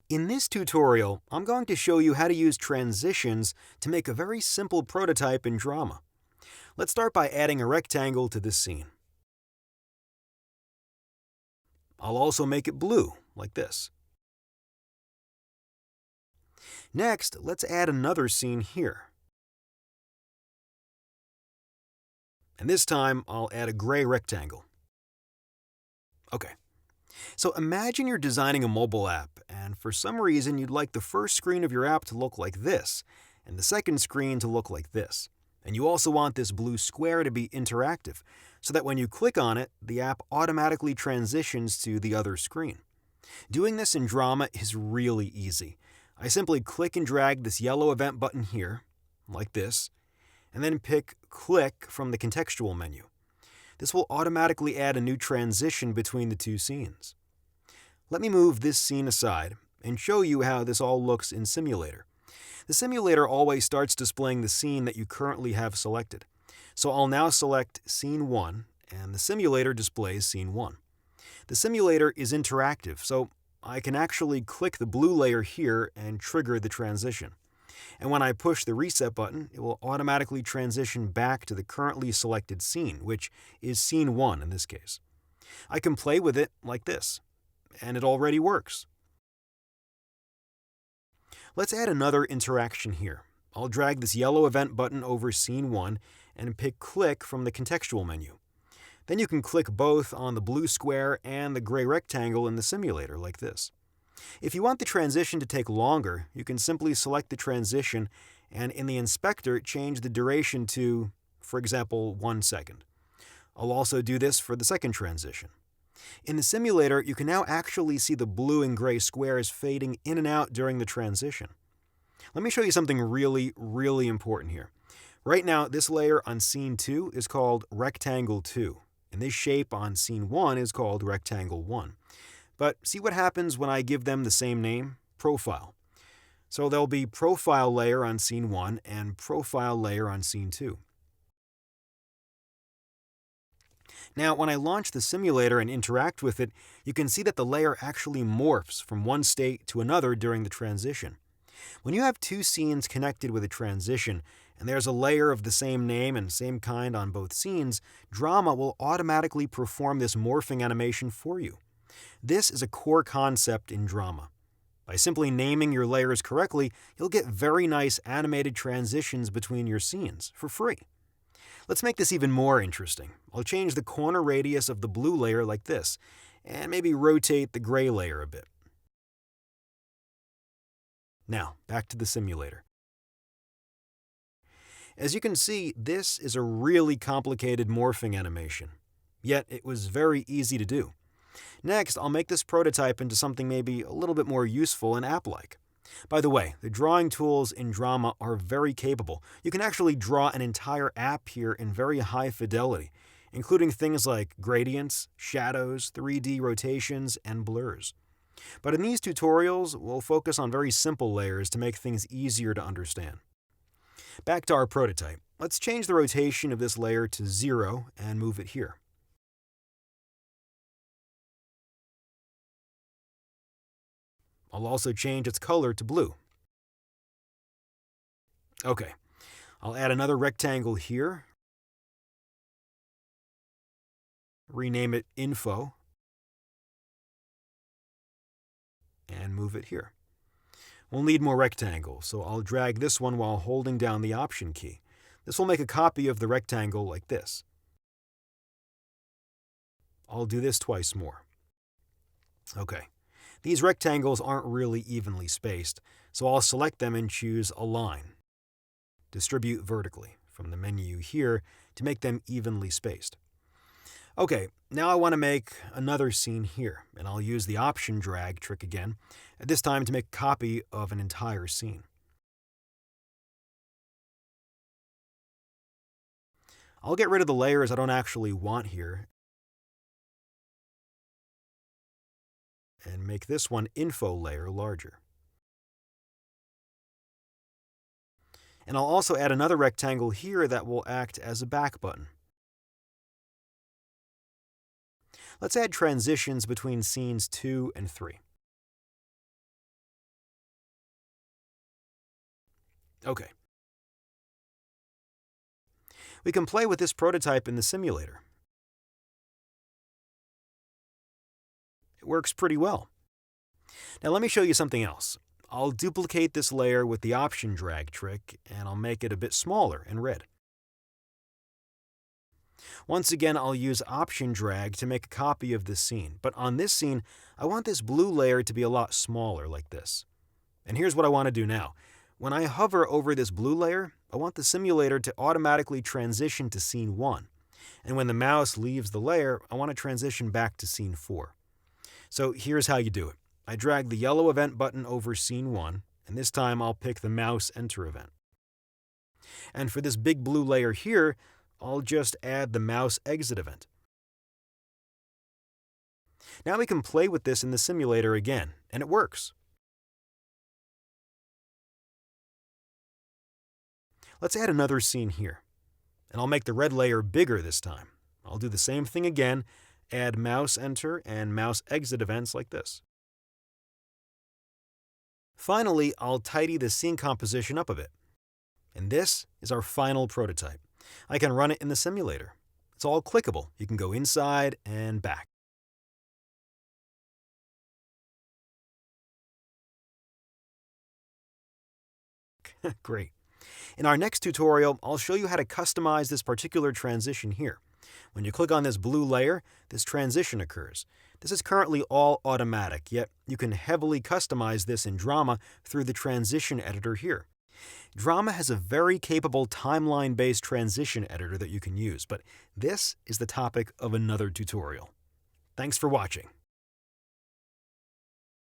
In this tutorial, I'm going to show you how to use transitions to make a very simple prototype in Drama. Let's start by adding a rectangle to this scene. I'll also make it blue, like this. Next, let's add another scene here. And this time, I'll add a gray rectangle. Okay. So imagine you're designing a mobile app, and for some reason you'd like the first screen of your app to look like this, and the second screen to look like this. And you also want this blue square to be interactive, so that when you click on it, the app automatically transitions to the other screen. Doing this in Drama is really easy. I simply click and drag this yellow event button here, like this, and then pick Click from the contextual menu. This will automatically add a new transition between the two scenes. Let me move this scene aside and show you how this all looks in Simulator. The simulator always starts displaying the scene that you currently have selected. So I'll now select Scene 1, and the simulator displays Scene 1. The simulator is interactive, so I can actually click the blue layer here and trigger the transition. And when I push the reset button, it will automatically transition back to the currently selected scene, which is Scene 1 in this case. I can play with it like this, and it already works. Let's add another interaction here. I'll drag this yellow event button over Scene 1 and pick Click from the contextual menu. Then you can click both on the blue square and the gray rectangle in the simulator like this. If you want the transition to take longer, you can simply select the transition and in the inspector change the duration to, for example, 1 second. I'll also do this for the second transition. In the simulator, you can now actually see the blue and gray squares fading in and out during the transition. Let me show you something really important here. Right now, this layer on Scene 2 is called Rectangle 2, and this shape on Scene 1 is called Rectangle 1. But see what happens when I give them the same name? Profile. So there'll be Profile layer on Scene 1 and Profile layer on Scene 2. Now, when I launch the simulator and interact with it, you can see that the layer actually morphs from one state to another during the transition. When you have two scenes connected with a transition, and there's a layer of the same name and same kind on both scenes, Drama will automatically perform this morphing animation for you. This is a core concept in Drama. By simply naming your layers correctly, you'll get very nice animated transitions between your scenes for free. Let's make this even more interesting. I'll change the corner radius of the blue layer like this, and maybe rotate the gray layer a bit. Now, back to the simulator. As you can see, this is a really complicated morphing animation, yet it was very easy to do. Next, I'll make this prototype into something maybe a little bit more useful and app-like. By the way, the drawing tools in Drama are very capable. You can actually draw an entire app here in very high fidelity, including things like gradients, shadows, 3D rotations, and blurs. But in these tutorials, we'll focus on very simple layers to make things easier to understand. Back to our prototype. Let's change the rotation of this layer to 0 and move it here. I'll also change its color to blue. Okay, I'll add another rectangle here. Rename it Info. And move it here. We'll need more rectangles, so I'll drag this one while holding down the Option key. This will make a copy of the rectangle like this. I'll do this twice more. Okay. These rectangles aren't really evenly spaced, so I'll select them and choose Align. Distribute vertically from the menu here to make them evenly spaced. Okay, now I want to make another scene here, and I'll use the Option drag trick again, at this time to make a copy of an entire scene. I'll get rid of the layers I don't actually want here, and make this one Info layer larger. And I'll also add another rectangle here that will act as a back button. Let's add transitions between scenes 2 and 3. Okay. We can play with this prototype in the simulator. It works pretty well. Now let me show you something else. I'll duplicate this layer with the option drag trick, and I'll make it a bit smaller in red. Once again, I'll use option drag to make a copy of this scene, but on this scene, I want this blue layer to be a lot smaller like this. And here's what I want to do now. When I hover over this blue layer, I want the simulator to automatically transition to scene 1. And when the mouse leaves the layer, I want to transition back to scene 4. So here's how you do it. I drag the yellow event button over scene 1, and this time I'll pick the mouse enter event. And for this big blue layer here, I'll just add the mouse exit event. Now we can play with this in the simulator again, and it works. Let's add another scene here, and I'll make the red layer bigger this time. I'll do the same thing again, add mouse enter and mouse exit events like this. Finally, I'll tidy the scene composition up a bit. And this is our final prototype. I can run it in the simulator. It's all clickable. You can go inside and back. Great. In our next tutorial, I'll show you how to customize this particular transition here. When you click on this blue layer, this transition occurs. This is currently all automatic, yet you can heavily customize this in Drama through the transition editor here. Drama has a very capable timeline-based transition editor that you can use, but this is the topic of another tutorial. Thanks for watching.